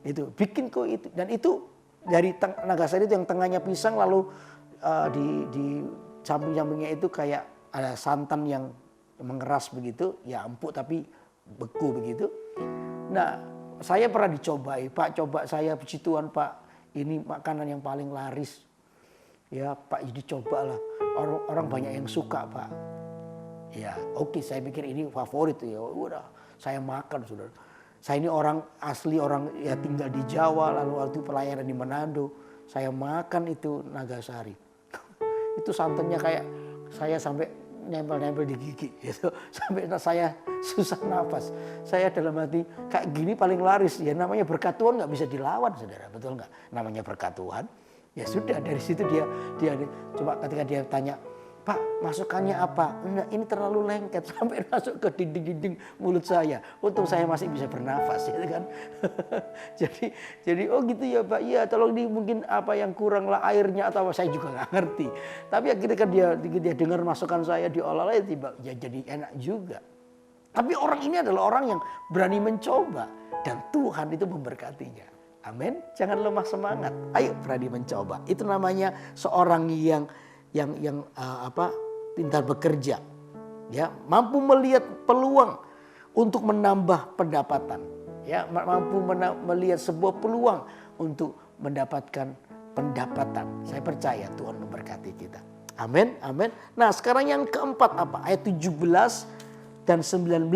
Itu bikin kue itu, dan itu dari Nagasari itu yang tengahnya pisang, lalu di samping-sampingnya itu kayak ada santan yang mengeras begitu, ya empuk tapi beku begitu. Nah saya pernah dicobai, Pak coba saya, puji Tuhan Pak, ini makanan yang paling laris. Ya Pak jadi cobalah, orang banyak yang suka Pak. Ya oke, saya pikir ini favorit ya, udah saya makan saudara. Saya ini orang asli, orang ya tinggal di Jawa, lalu waktu pelayanan di Manado, saya makan itu Nagasari. Itu santannya kayak saya sampai nempel-nempel di gigi gitu. Sampai saya susah nafas. Saya dalam hati kayak gini paling laris. Ya namanya berkat Tuhan nggak bisa dilawan, saudara. Betul nggak? Namanya berkat Tuhan. Ya sudah, dari situ dia coba ketika dia tanya, Pak, masukannya apa? Nah, ini terlalu lengket sampai masuk ke dinding-dinding mulut saya. Untung saya masih bisa bernafas, ya kan? jadi oh gitu ya Pak. Iya, tolong di mungkin apa yang kurang lah airnya atau apa, saya juga nggak ngerti. Tapi ketika dia dengar masukan saya diolah tiba ya jadi enak juga. Tapi orang ini adalah orang yang berani mencoba dan Tuhan itu memberkatinya. Amin. Jangan lemah semangat. Ayo berani mencoba. Itu namanya seorang yang pintar bekerja, ya, mampu melihat peluang untuk menambah pendapatan, ya, mampu melihat sebuah peluang untuk mendapatkan pendapatan. Saya percaya Tuhan memberkati kita. Amin, amin. Nah, sekarang yang keempat apa? Ayat 17 dan 19.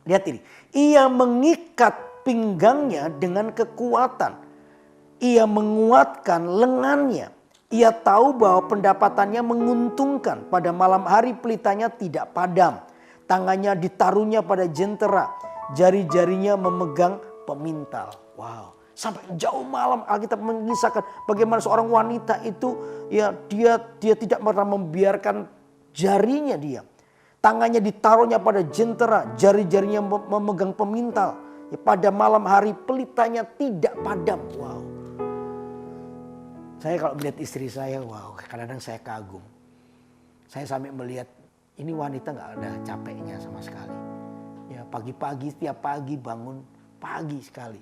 Lihat ini. Ia mengikat pinggangnya dengan kekuatan. Ia menguatkan lengannya. Ia tahu bahwa pendapatannya menguntungkan. Pada malam hari pelitanya tidak padam. Tangannya ditaruhnya pada jentera. Jari-jarinya memegang pemintal. Wow. Sampai jauh malam Alkitab mengisahkan bagaimana seorang wanita itu ya dia tidak pernah membiarkan jarinya dia. Tangannya ditaruhnya pada jentera. Jari-jarinya memegang pemintal. Ya, pada malam hari pelitanya tidak padam. Wow. Saya kalau melihat istri saya, wow, kadang-kadang saya kagum. Saya sampai melihat ini wanita nggak ada capeknya sama sekali. Ya, pagi-pagi setiap pagi bangun pagi sekali.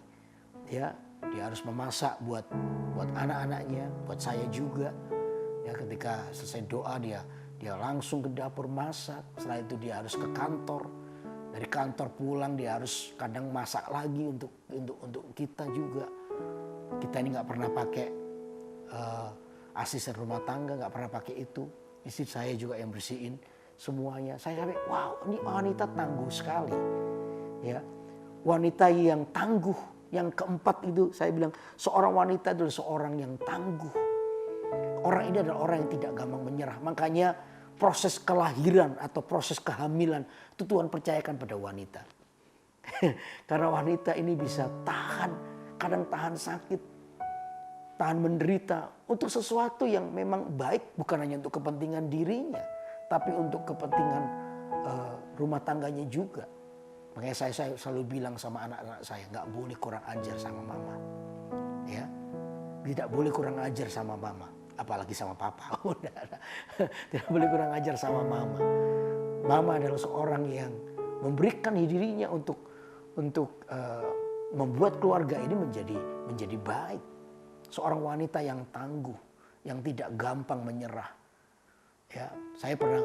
Ya, dia harus memasak buat anak-anaknya, buat saya juga. Ya, ketika selesai doa dia langsung ke dapur masak. Setelah itu dia harus ke kantor. Dari kantor pulang dia harus kadang masak lagi untuk kita juga. Kita ini nggak pernah pakai asisten rumah tangga, nggak pernah pakai itu. Istri saya juga yang bersihin semuanya. Saya sampai wow, ini wanita tangguh sekali. Ya, wanita yang tangguh. Yang keempat itu saya bilang seorang wanita adalah seorang yang tangguh. Orang ini adalah orang yang tidak gampang menyerah. Makanya proses kelahiran atau proses kehamilan itu Tuhan percayakan pada wanita. Karena wanita ini bisa tahan, kadang tahan sakit, tahan menderita untuk sesuatu yang memang baik, bukan hanya untuk kepentingan dirinya, tapi untuk kepentingan rumah tangganya juga. Makanya saya selalu bilang sama anak-anak saya, nggak boleh kurang ajar sama mama, ya, tidak boleh kurang ajar sama mama. Apalagi sama papa. Tidak boleh kurang ajar sama mama. Mama adalah seorang yang memberikan dirinya untuk membuat keluarga ini menjadi baik. Seorang wanita yang tangguh, yang tidak gampang menyerah. Ya, saya pernah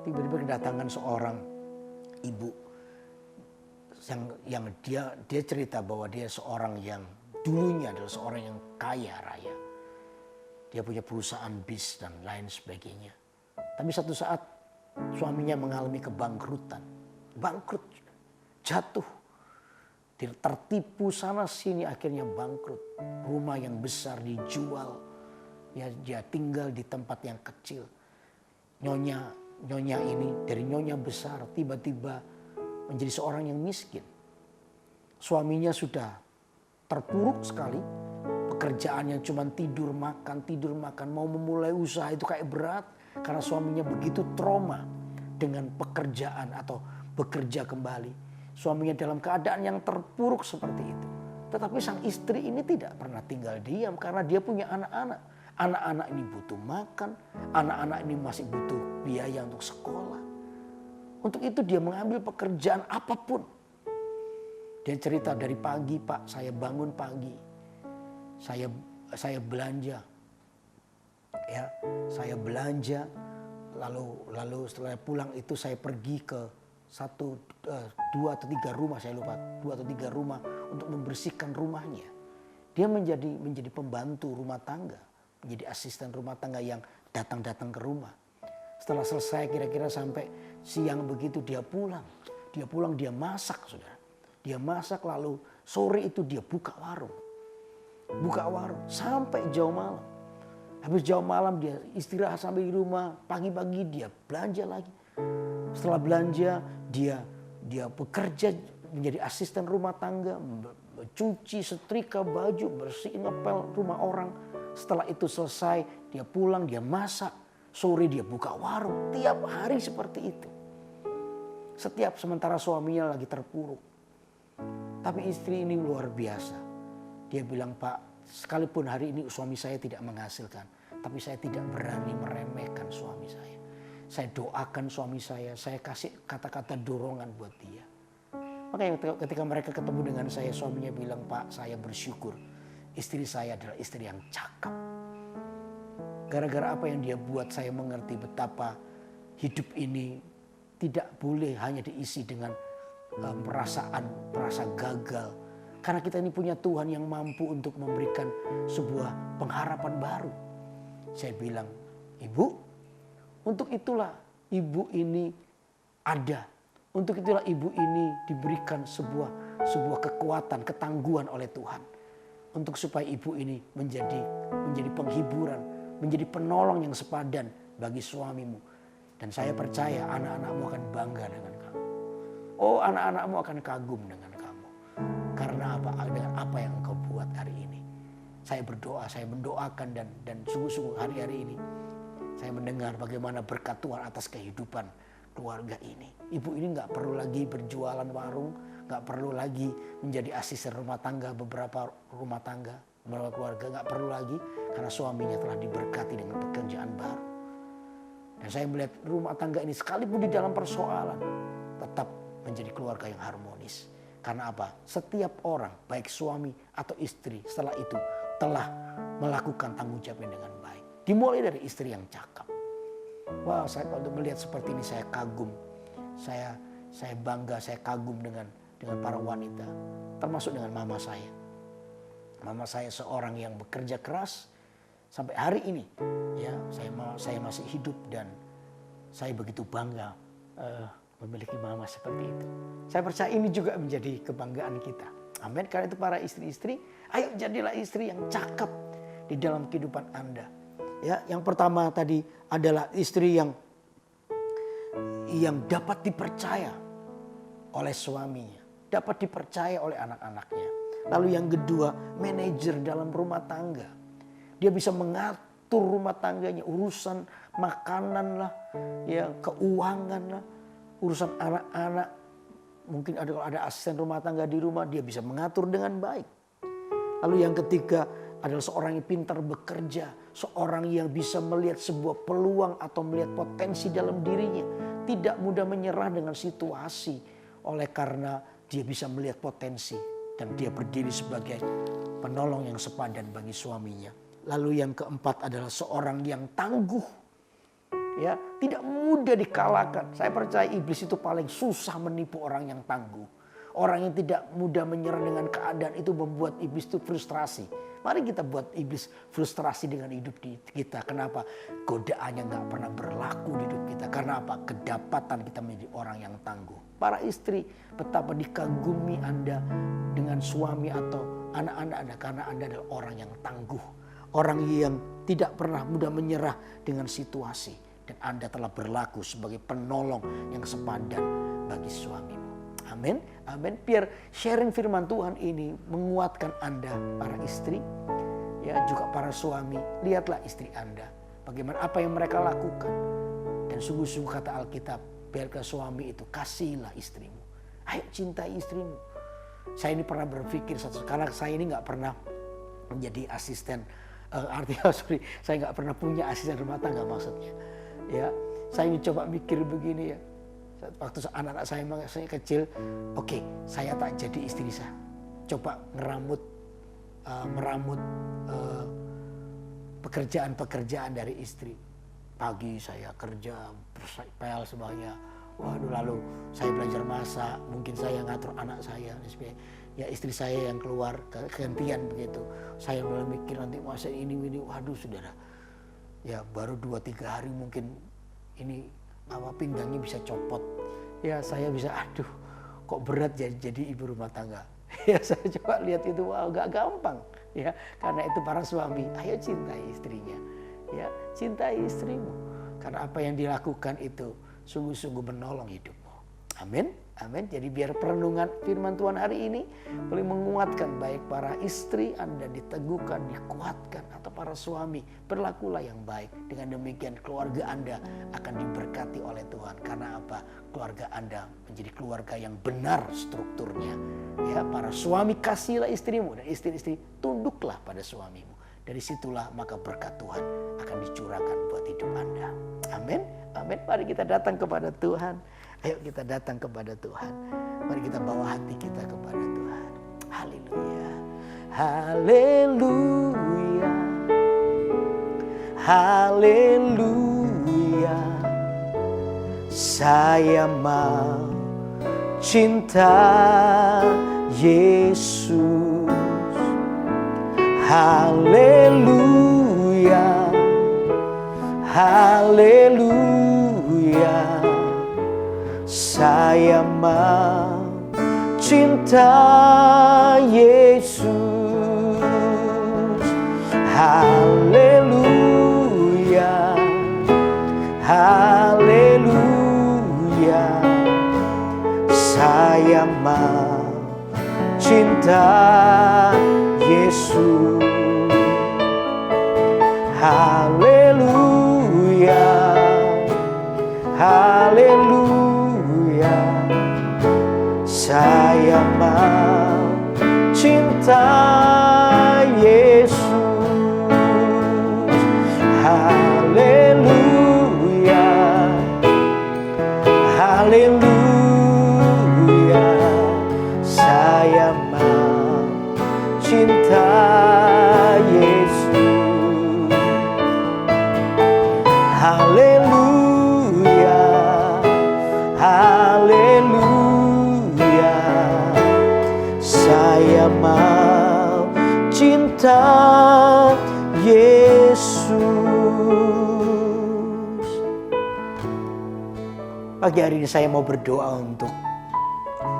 tiba-tiba kedatangan seorang ibu yang dia cerita bahwa dia seorang yang dulunya adalah seorang yang kaya raya. Dia punya perusahaan bis dan lain sebagainya. Tapi satu saat suaminya mengalami kebangkrutan. Bangkrut, jatuh. Dia tertipu sana sini akhirnya bangkrut. Rumah yang besar dijual. Ya, dia tinggal di tempat yang kecil. Nyonya ini dari nyonya besar tiba-tiba menjadi seorang yang miskin. Suaminya sudah terpuruk sekali. Pekerjaan yang cuma tidur makan. Mau memulai usaha itu kayak berat. Karena suaminya begitu trauma dengan pekerjaan atau bekerja kembali. Suaminya dalam keadaan yang terpuruk seperti itu. Tetapi sang istri ini tidak pernah tinggal diam karena dia punya anak-anak. Anak-anak ini butuh makan. Anak-anak ini masih butuh biaya untuk sekolah. Untuk itu dia mengambil pekerjaan apapun. Dia cerita dari pagi, Pak, saya bangun pagi. Saya belanja, ya, saya belanja, lalu setelah pulang itu saya pergi ke 2 atau 3 rumah, saya lupa 2 atau 3 rumah untuk membersihkan rumahnya. Dia menjadi pembantu rumah tangga, menjadi asisten rumah tangga yang datang ke rumah. Setelah selesai kira-kira sampai siang begitu dia pulang dia masak, saudara. Dia masak lalu sore itu dia buka warung sampai jauh malam. Habis jam malam dia istirahat sampai di rumah, pagi-pagi dia belanja lagi. Setelah belanja dia bekerja menjadi asisten rumah tangga, cuci, setrika baju, bersihin ngepel rumah orang. Setelah itu selesai, dia pulang, dia masak. Sore dia buka warung, tiap hari seperti itu. Sementara suaminya lagi terpuruk. Tapi istri ini luar biasa. Dia bilang, Pak, sekalipun hari ini suami saya tidak menghasilkan, tapi saya tidak berani meremehkan suami saya. Saya doakan suami saya kasih kata-kata dorongan buat dia. Makanya ketika mereka ketemu dengan saya, suaminya bilang, Pak, saya bersyukur istri saya adalah istri yang cakep. Gara-gara apa yang dia buat, saya mengerti betapa hidup ini tidak boleh hanya diisi dengan merasa gagal. Karena kita ini punya Tuhan yang mampu untuk memberikan sebuah pengharapan baru. Saya bilang, Ibu, untuk itulah ibu ini ada. Untuk itulah ibu ini diberikan sebuah kekuatan, ketangguhan oleh Tuhan. Untuk supaya ibu ini menjadi penghiburan, menjadi penolong yang sepadan bagi suamimu. Dan saya percaya anak-anakmu akan bangga dengan kamu. Oh, anak-anakmu akan kagum dengan kamu. Karena apa? Dengan apa yang engkau buat hari ini. Saya berdoa, saya mendoakan dan sungguh-sungguh hari-hari ini saya mendengar bagaimana berkat Tuhan atas kehidupan keluarga ini. Ibu ini gak perlu lagi berjualan warung, gak perlu lagi menjadi asisten rumah tangga beberapa rumah tangga, beberapa keluarga, gak perlu lagi karena suaminya telah diberkati dengan pekerjaan baru. Dan saya melihat rumah tangga ini sekalipun di dalam persoalan tetap menjadi keluarga yang harmonis. Karena apa? Setiap orang, baik suami atau istri, setelah itu telah melakukan tanggung jawabnya dengan baik. Dimulai dari istri yang cakap. Wah, saya kalau melihat seperti ini saya kagum. Saya bangga, saya kagum dengan para wanita. Termasuk dengan mama saya. Mama saya seorang yang bekerja keras sampai hari ini. Ya, saya masih hidup dan saya begitu bangga memiliki mama seperti itu. Saya percaya ini juga menjadi kebanggaan kita. Amin. Karena itu para istri-istri, ayo jadilah istri yang cakap di dalam kehidupan Anda. Ya, yang pertama tadi adalah istri yang dapat dipercaya oleh suaminya, dapat dipercaya oleh anak-anaknya. Lalu yang kedua, manajer dalam rumah tangga. Dia bisa mengatur rumah tangganya, urusan makanan lah, ya, keuangan lah, urusan anak-anak. Mungkin kalau ada asisten rumah tangga di rumah, dia bisa mengatur dengan baik. Lalu yang ketiga adalah seorang yang pintar bekerja. Seorang yang bisa melihat sebuah peluang atau melihat potensi dalam dirinya. Tidak mudah menyerah dengan situasi. Oleh karena dia bisa melihat potensi. Dan dia berdiri sebagai penolong yang sepadan bagi suaminya. Lalu yang keempat adalah seorang yang tangguh. Ya, tidak mudah dikalahkan. Saya percaya iblis itu paling susah menipu orang yang tangguh. Orang yang tidak mudah menyerah dengan keadaan itu membuat iblis itu frustrasi. Mari kita buat iblis frustrasi dengan hidup kita. Kenapa? Godaannya gak pernah berlaku di hidup kita. Karena apa? Kedapatan kita menjadi orang yang tangguh. Para istri, betapa dikagumi Anda dengan suami atau anak-anak Anda. Karena Anda adalah orang yang tangguh. Orang yang tidak pernah mudah menyerah dengan situasi. Dan Anda telah berlaku sebagai penolong yang sepadan bagi suamimu. Amin. Amin. Biar sharing firman Tuhan ini menguatkan Anda para istri. Ya, juga para suami. Lihatlah istri Anda. Bagaimana apa yang mereka lakukan. Dan sungguh-sungguh kata Alkitab. Biarkan suami itu kasihilah istrimu. Ayo cintai istrimu. Saya ini pernah berpikir. Karena saya ini gak pernah menjadi asisten. Saya gak pernah punya asisten rumah tangga maksudnya. Ya, saya coba mikir begini ya. Waktu anak-anak saya kecil, oke, saya tak jadi istri saya. Coba meramut pekerjaan-pekerjaan dari istri. Pagi saya kerja, pel semuanya. Waduh, lalu saya belajar masak, mungkin saya ngatur anak saya. Ya, istri saya yang keluar gantian begitu. Saya mulai mikir nanti masak ini, waduh saudara. Ya baru 2-3 hari mungkin ini pinggangnya bisa copot. Ya saya bisa kok berat jadi ibu rumah tangga. Ya saya coba lihat itu gak gampang. Ya karena itu para suami, ayo cintai istrinya. Ya, cintai istrimu. Karena apa yang dilakukan itu sungguh-sungguh menolong hidupmu. Amin. Amin. Jadi biar perenungan firman Tuhan hari ini boleh menguatkan baik para istri Anda diteguhkan, dikuatkan, atau para suami berlakulah yang baik. Dengan demikian keluarga Anda akan diberkati oleh Tuhan. Karena apa? Keluarga Anda menjadi keluarga yang benar strukturnya. Ya, para suami kasihlah istrimu dan istri-istri tunduklah pada suamimu. Dari situlah maka berkat Tuhan akan dicurahkan buat hidup Anda. Amin. Amin. Mari kita datang kepada Tuhan. Ayo kita datang kepada Tuhan. Mari kita bawa hati kita kepada Tuhan. Haleluya. Haleluya. Haleluya. Saya mau cinta Yesus. Haleluya. Haleluya. Saya mau cinta Yesus. Haleluya. Haleluya. Saya mau cinta Yesus. Haleluya. Haleluya. Saya mau cinta Yesus. Haleluya. Haleluya. Saya mau cinta Yesus. Haleluya. Haleluya. Saya mau cinta Yesus. Pagi hari ini saya mau berdoa untuk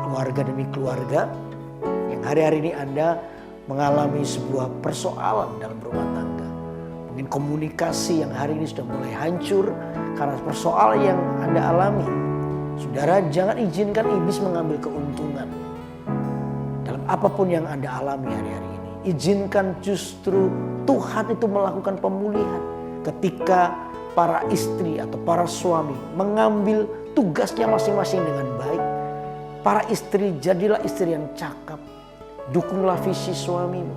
keluarga demi keluarga yang hari-hari ini Anda mengalami sebuah persoalan dalam rumah tangga. Mungkin komunikasi yang hari ini sudah mulai hancur karena persoalan yang Anda alami. Saudara, jangan izinkan iblis mengambil keuntungan dalam apapun yang Anda alami hari-hari ini. Izinkan justru Tuhan itu melakukan pemulihan ketika para istri atau para suami mengambil tugasnya masing-masing dengan baik. Para istri, jadilah istri yang cakap. Dukunglah visi suamimu.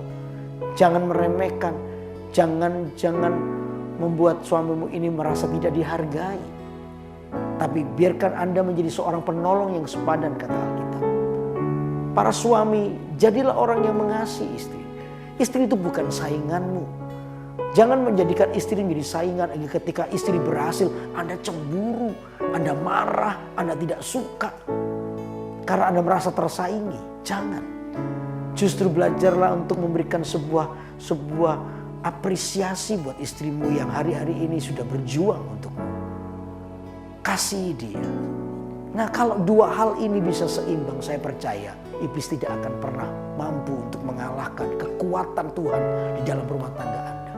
Jangan meremehkan. Jangan membuat suamimu ini merasa tidak dihargai. Tapi biarkan Anda menjadi seorang penolong yang sepadan, kata Alkitab. Para suami, jadilah orang yang mengasihi istri. Istri itu bukan sainganmu. Jangan menjadikan istri menjadi saingan. Ketika istri berhasil, Anda cemburu, Anda marah, Anda tidak suka. Karena Anda merasa tersaingi. Jangan. Justru belajarlah untuk memberikan sebuah apresiasi buat istrimu yang hari-hari ini sudah berjuang untukmu. Kasih dia. Nah, kalau dua hal ini bisa seimbang, saya percaya iblis tidak akan pernah mampu untuk mengalahkan kekuatan Tuhan di dalam rumah tangga Anda.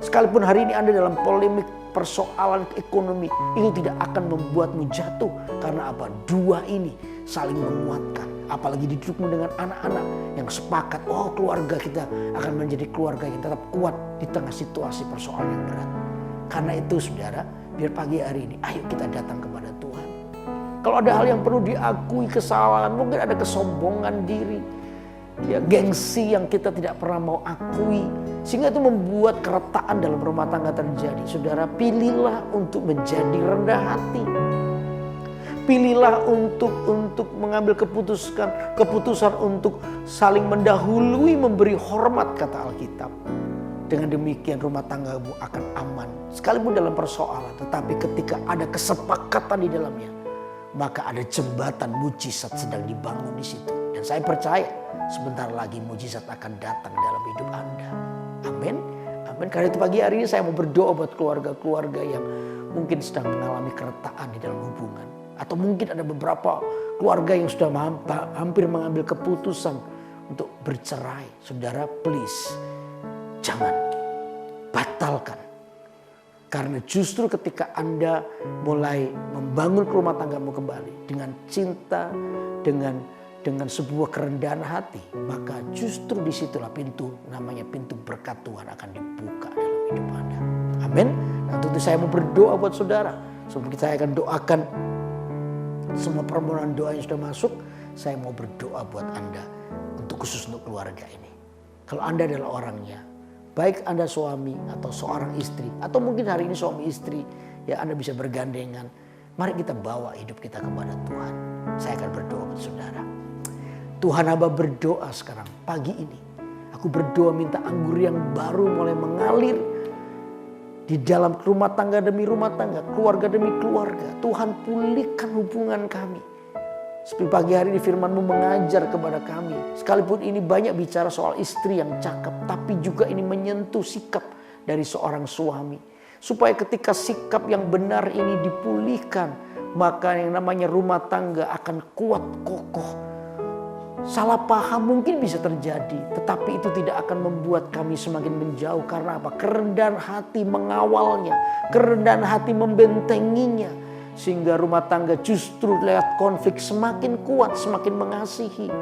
Sekalipun hari ini Anda dalam polemik persoalan ekonomi, itu tidak akan membuatmu jatuh. Karena apa? Dua ini saling menguatkan. Apalagi didukung dengan anak-anak yang sepakat, oh keluarga kita akan menjadi keluarga yang tetap kuat di tengah situasi persoalan yang berat. Karena itu saudara, biar pagi hari ini ayo kita datang kepada Tuhan. Kalau ada hal yang perlu diakui, kesalahan, mungkin ada kesombongan diri, ya gengsi yang kita tidak pernah mau akui, sehingga itu membuat keretakan dalam rumah tangga terjadi. Saudara, pilihlah untuk menjadi rendah hati. Pilihlah untuk mengambil keputusan untuk saling mendahului, memberi hormat, kata Alkitab. Dengan demikian rumah tanggamu akan aman. Sekalipun dalam persoalan, tetapi ketika ada kesepakatan di dalamnya, maka ada jembatan mujizat sedang dibangun di situ. Dan saya percaya sebentar lagi mujizat akan datang dalam hidup Anda. Amin. Amin. Karena itu pagi hari ini saya mau berdoa buat keluarga-keluarga yang mungkin sedang mengalami keretakan di dalam hubungan. Atau mungkin ada beberapa keluarga yang sudah hampir mengambil keputusan untuk bercerai. Saudara, please, jangan batalkan Karena justru ketika Anda mulai membangun rumah tanggamu kembali dengan cinta, dengan sebuah kerendahan hati, maka justru disitulah pintu, namanya pintu berkat Tuhan akan dibuka dalam hidup Anda. Amin. Nah, tentu saya mau berdoa buat saudara. Sebelum saya akan doakan semua permohonan doa yang sudah masuk, saya mau berdoa buat Anda khusus untuk keluarga ini. Kalau Anda adalah orangnya, baik Anda suami atau seorang istri, atau mungkin hari ini suami istri, ya Anda bisa bergandengan. Mari kita bawa hidup kita kepada Tuhan. Saya akan berdoa buat saudara. Tuhan, hamba berdoa sekarang pagi ini. Aku berdoa minta anggur yang baru mulai mengalir di dalam rumah tangga demi rumah tangga, keluarga demi keluarga. Tuhan, pulihkan hubungan kami. Seperti pagi hari ini firman-Mu mengajar kepada kami. Sekalipun ini banyak bicara soal istri yang cakep, tapi juga ini menyentuh sikap dari seorang suami. Supaya ketika sikap yang benar ini dipulihkan, maka yang namanya rumah tangga akan kuat kokoh. Salah paham mungkin bisa terjadi, tetapi itu tidak akan membuat kami semakin menjauh. Karena apa? Kerendahan hati mengawalnya, kerendahan hati membentenginya. Sehingga rumah tangga justru lewat konflik semakin kuat, semakin mengasihi.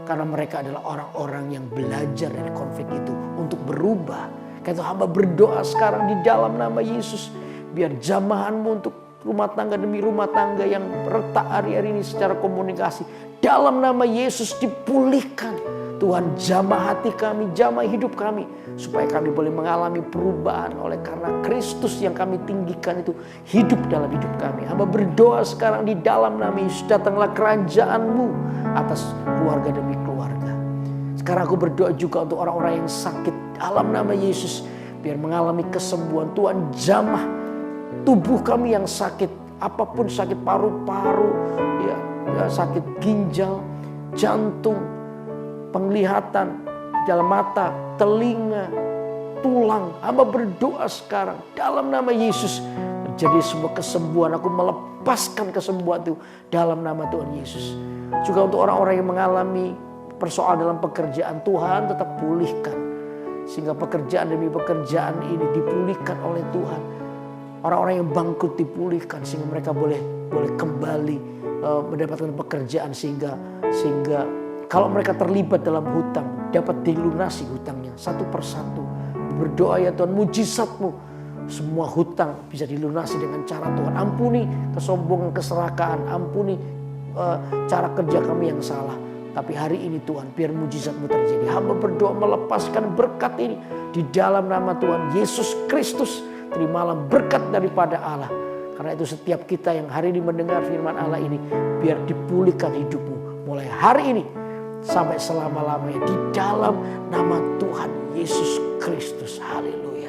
Karena mereka adalah orang-orang yang belajar dari konflik itu untuk berubah. Karena itu hamba berdoa sekarang di dalam nama Yesus. Biar jamahan-Mu untuk rumah tangga demi rumah tangga yang retak hari-hari ini secara komunikasi. Dalam nama Yesus dipulihkan. Tuhan, jamah hati kami, jamah hidup kami. Supaya kami boleh mengalami perubahan oleh karena Kristus yang kami tinggikan itu hidup dalam hidup kami. Hamba berdoa sekarang di dalam nama Yesus, datanglah kerajaan-Mu atas keluarga demi keluarga. Sekarang aku berdoa juga untuk orang-orang yang sakit dalam nama Yesus. Biar mengalami kesembuhan. Tuhan, jamah tubuh kami yang sakit. Apapun sakit paru-paru, ya, sakit ginjal, jantung, penglihatan, dalam mata, telinga, tulang. Hamba berdoa sekarang dalam nama Yesus. Terjadi sebuah kesembuhan. Aku melepaskan kesembuhan itu dalam nama Tuhan Yesus. Juga untuk orang-orang yang mengalami persoalan dalam pekerjaan, Tuhan tetap pulihkan. Sehingga pekerjaan demi pekerjaan ini dipulihkan oleh Tuhan. Orang-orang yang bangkrut dipulihkan sehingga mereka boleh kembali mendapatkan pekerjaan sehingga kalau mereka terlibat dalam hutang, dapat dilunasi hutangnya satu persatu. Berdoa ya Tuhan, mujizat-Mu. Semua hutang bisa dilunasi dengan cara Tuhan. Ampuni kesombongan, keserakaan. Ampuni cara kerja kami yang salah. Tapi hari ini Tuhan, biar mujizat-Mu terjadi. Hamba berdoa melepaskan berkat ini di dalam nama Tuhan Yesus Kristus. Terimalah berkat daripada Allah. Karena itu setiap kita yang hari ini mendengar firman Allah ini, biar dipulihkan hidup-Mu. Mulai hari ini sampai selama-lamanya di dalam nama Tuhan Yesus Kristus. Haleluya.